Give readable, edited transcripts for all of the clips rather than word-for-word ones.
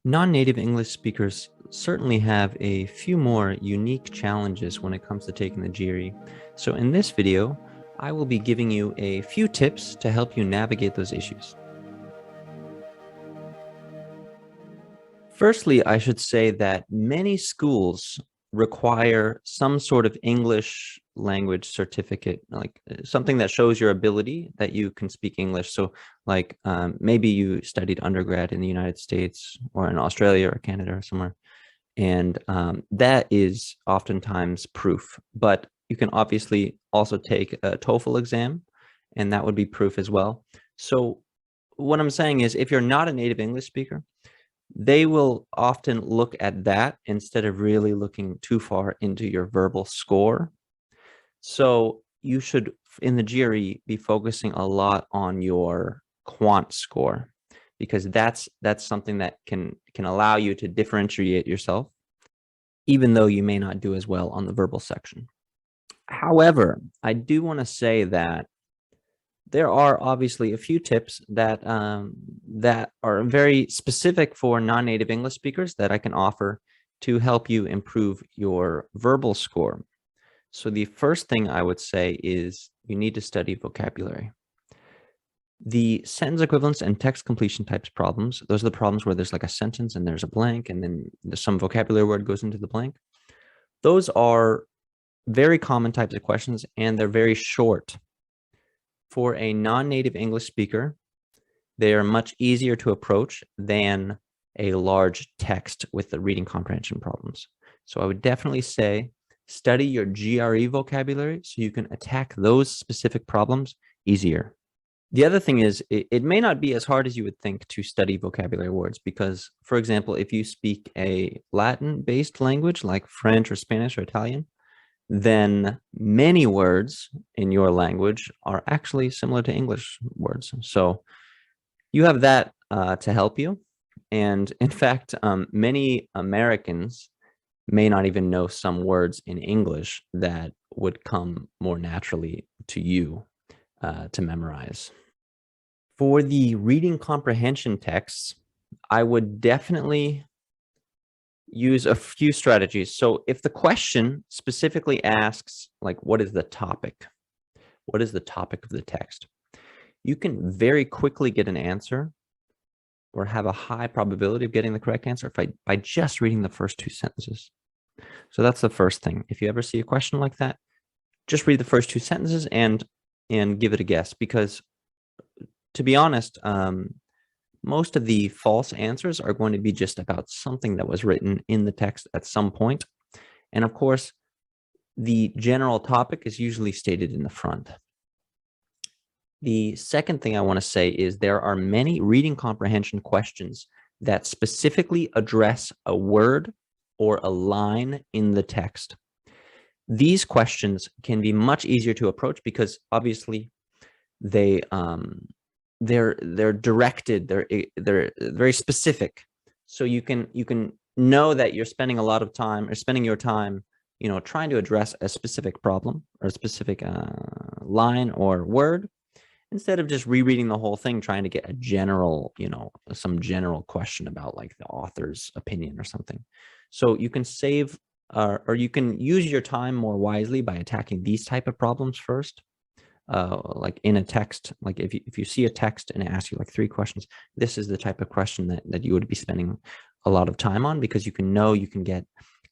Non-native English speakers certainly have a few more unique challenges when it comes to taking the GRE. So in this video, I will be giving you a few tips to help you navigate those issues. Firstly, I should say that many schools require some sort of English language certificate, like something that shows your ability that you can speak English. So like maybe you studied undergrad in the United States or in Australia or Canada or somewhere. And that is oftentimes proof. But you can obviously also take a TOEFL exam, and that would be proof as well. So what I'm saying is if you're not a native English speaker, they will often look at that instead of really looking too far into your verbal score. So you should, in the GRE, be focusing a lot on your quant score, because that's something that can allow you to differentiate yourself, even though you may not do as well on the verbal section. However, I do want to say that there are obviously a few tips that that are very specific for non-native English speakers that I can offer to help you improve your verbal score. So the first thing I would say is you need to study vocabulary. The sentence equivalence and text completion types problems, those are the problems where there's like a sentence and there's a blank and then some vocabulary word goes into the blank. Those are very common types of questions and they're very short. For a non-native English speaker, they are much easier to approach than a large text with the reading comprehension problems. So I would definitely say study your GRE vocabulary so you can attack those specific problems easier. The other thing is it may not be as hard as you would think to study vocabulary words because, for example, if you speak a Latin-based language like French or Spanish or Italian, then many words in your language are actually similar to English words. So you have that to help you. And in fact, many Americans may not even know some words in English that would come more naturally to you to memorize. For the reading comprehension texts, I would definitely use a few strategies. So if the question specifically asks, like, what is the topic? What is the topic of the text? You can very quickly get an answer or have a high probability of getting the correct answer by just reading the first two sentences. So that's the first thing. If you ever see a question like that, just read the first two sentences and give it a guess, because to be honest, most of the false answers are going to be just about something that was written in the text at some point. And of course, the general topic is usually stated in the front. The second thing I want to say is there are many reading comprehension questions that specifically address a word or a line in the text. These questions can be much easier to approach because obviously they're directed, they're very specific. So you can know that you're spending a lot of time or spending your time, trying to address a specific problem or a specific line or word, instead of just rereading the whole thing, trying to get a general, some general question about like the author's opinion or something. So you can save or you can use your time more wisely by attacking these type of problems first. Like in a text, like if you see a text and it asks you like 3 questions, this is the type of question that you would be spending a lot of time on, because you can get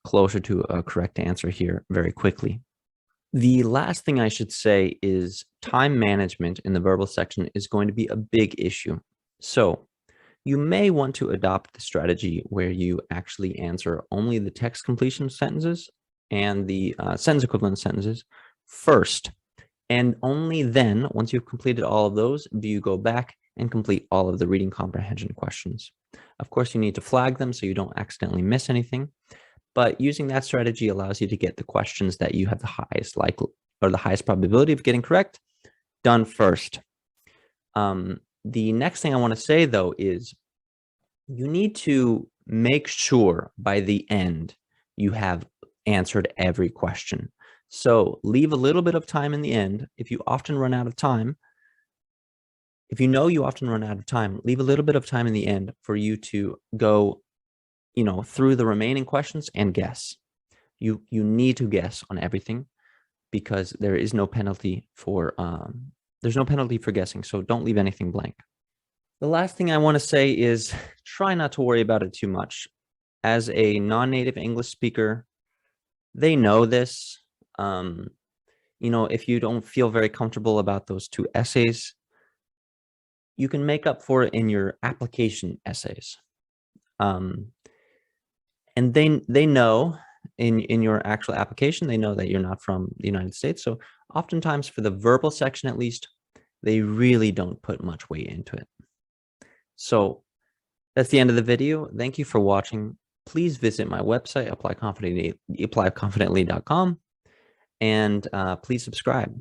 closer to a correct answer here very quickly. The last thing I should say is time management in the verbal section is going to be a big issue. So you may want to adopt the strategy where you actually answer only the text completion sentences and the sentence equivalent sentences first. And only then, once you've completed all of those, do you go back and complete all of the reading comprehension questions. Of course, you need to flag them so you don't accidentally miss anything. But using that strategy allows you to get the questions that you have the highest the highest probability of getting correct done first. The next thing I want to say, though, is you need to make sure by the end you have answered every question. So leave a little bit of time in the end. If you often run out of time, if you know you often run out of time, leave a little bit of time in the end for you to go through the remaining questions and guess. You need to guess on everything, because there is no penalty for there's no penalty for guessing. So don't leave anything blank. The last thing I want to say is try not to worry about it too much. As a non-native English speaker, they know this. If you don't feel very comfortable about those 2 essays, you can make up for it in your application essays. And they know in your actual application, they know that you're not from the United States. So oftentimes for the verbal section, at least, they really don't put much weight into it. So that's the end of the video. Thank you for watching. Please visit my website, applyconfidently.com, and please subscribe.